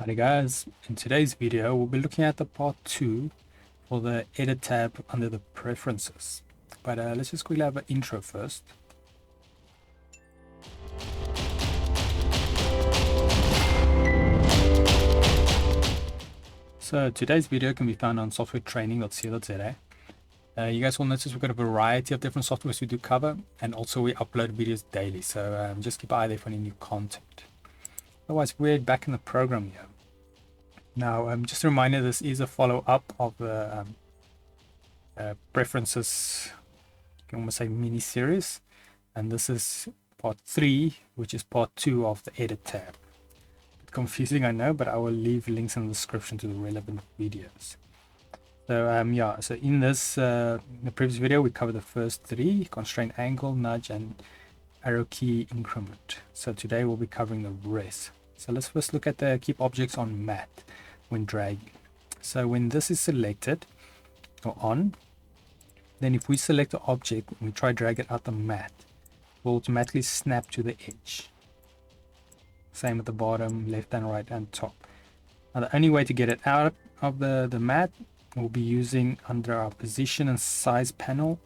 Hi guys, in today's video we'll be looking at the part 2 for the edit tab under the preferences. But let's just quickly have an intro first. So today's video can be found on softwaretraining.co.za. You guys will notice we've got a variety of different softwares we do cover, and also we upload videos daily, so just keep an eye there for any new content. Otherwise, we're back in the program here. Now, just a reminder, this is a follow-up of the preferences, you can almost say mini-series, and this is part 3, which is part 2 of the edit tab. Bit confusing, I know, but I will leave links in the description to the relevant videos. So yeah, so in this in the previous video we covered the first 3: constraint, angle, nudge, and arrow key increment. So today we'll be covering the rest. So let's first look at the keep objects on matte when dragging. So when this is selected or on, then if we select the object and we try drag it out the mat, it will automatically snap to the edge. Same at the bottom, left and right and top. Now the only way to get it out of the mat, we'll be using under our position and size panel,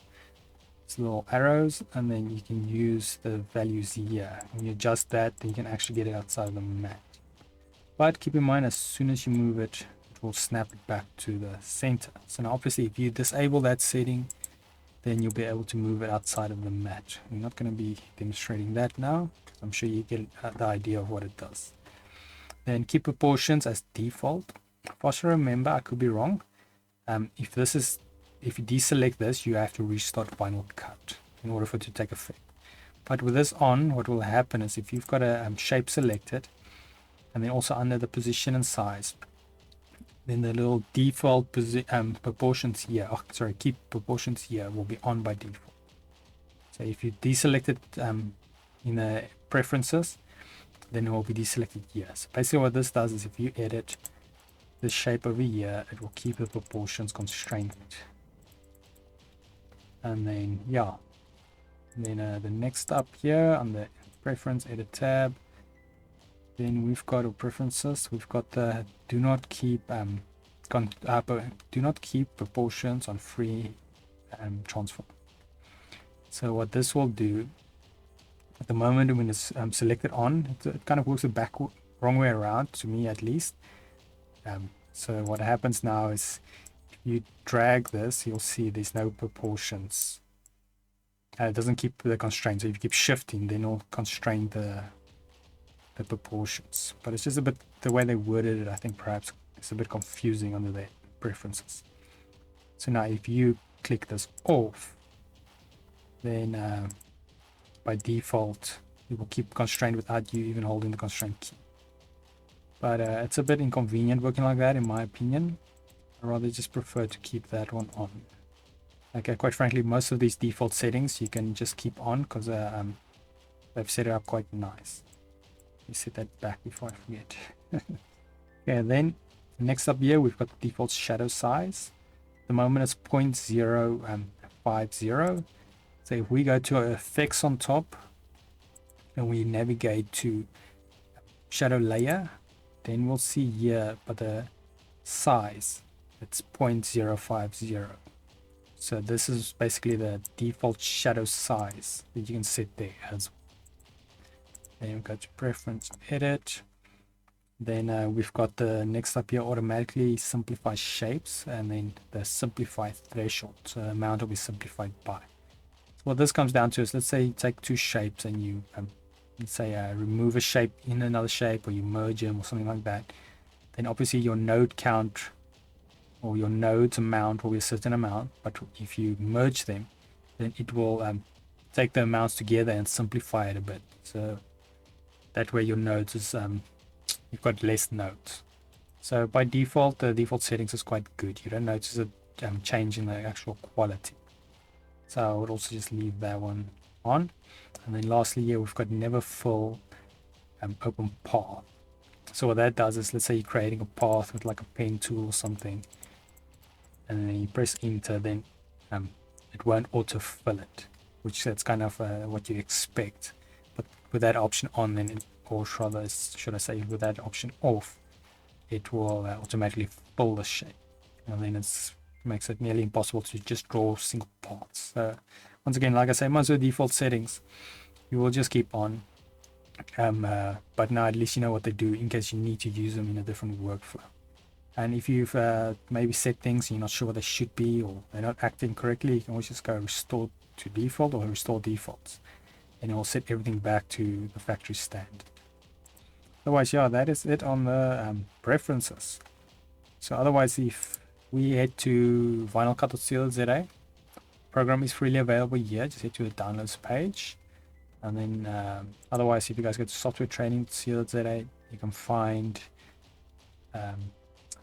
it's little arrows, and then you can use the values here. When you adjust that, then you can actually get it outside of the mat. But keep in mind, as soon as you move it, it will snap it back to the center. So now obviously if you disable that setting, then you'll be able to move it outside of the mat. I'm not going to be demonstrating that now, because I'm sure you get the idea of what it does. Then keep proportions as default. Also remember, I could be wrong. If you deselect this, you have to restart VinylCut in order for it to take effect. But with this on, what will happen is if you've got a shape selected, and then also under the position and size, then the little default proportions here, keep proportions here will be on by default. So if you deselect it in the preferences, then it will be deselected here. So basically what this does is if you edit the shape over here, it will keep the proportions constrained. And then yeah, and then the next up here on the preference edit tab, then we've got our preferences. We've got the do not keep proportions on free transform. So what this will do at the moment when it's selected on, it kind of works the wrong way around, to me at least. So what happens now is if you drag this, you'll see there's no proportions. It doesn't keep the constraint. So if you keep shifting, then it'll constrain the proportions. But it's just a bit the way they worded it. I think perhaps it's a bit confusing under their preferences. So now if you click this off, then by default it will keep constrained without you even holding the constraint key. But it's a bit inconvenient working like that, in my opinion. I rather just prefer to keep that one on. Like quite frankly, most of these default settings you can just keep on because they've set it up quite nice. Let me set that back before I forget. Okay, then next up here we've got the default shadow size. At the moment it's 0.050. So if we go to effects on top and we navigate to shadow layer, then we'll see here, but the size, it's 0.050. So this is basically the default shadow size that you can set there as well. Then we go to preference edit. Then we've got the next up here, automatically simplify shapes, and then the simplify threshold. So the amount will be simplified by. So what this comes down to is, let's say you take two shapes and you let's say remove a shape in another shape, or you merge them or something like that. Then obviously your node count or your nodes amount will be a certain amount, but if you merge them, then it will take the amounts together and simplify it a bit. So that way your nodes is you've got less nodes. So by default, the default settings is quite good. You don't notice a change in the actual quality. So I would also just leave that one on. And then lastly here we've got never fill open path. So what that does is, let's say you're creating a path with like a pen tool or something, and then you press enter, then it won't autofill it, which that's kind of what you expect. But with that option on, then or rather should I say with that option off, it will automatically fill the shape, and then it makes it nearly impossible to just draw single parts. So once again, like I say, most of the default settings you will just keep on, but now at least you know what they do in case you need to use them in a different workflow. And if you've maybe set things you're not sure what they should be, or they're not acting correctly, you can always just go restore to default or restore defaults, and it will set everything back to the factory standard. Otherwise, yeah, that is it on the preferences. So otherwise, if we head to VinylCut.co.za, program is freely available here. Just head to the downloads page, and then otherwise, if you guys go to softwaretraining.co.za, you can find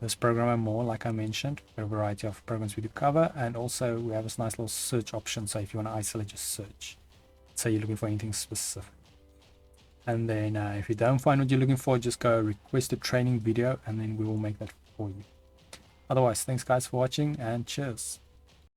this program and more. Like I mentioned, a variety of programs we do cover, and also we have this nice little search option. So if you want to isolate your search, say you're looking for anything specific. And then if you don't find what you're looking for, just go request a training video, and then we will make that for you. Otherwise, thanks guys for watching, and cheers.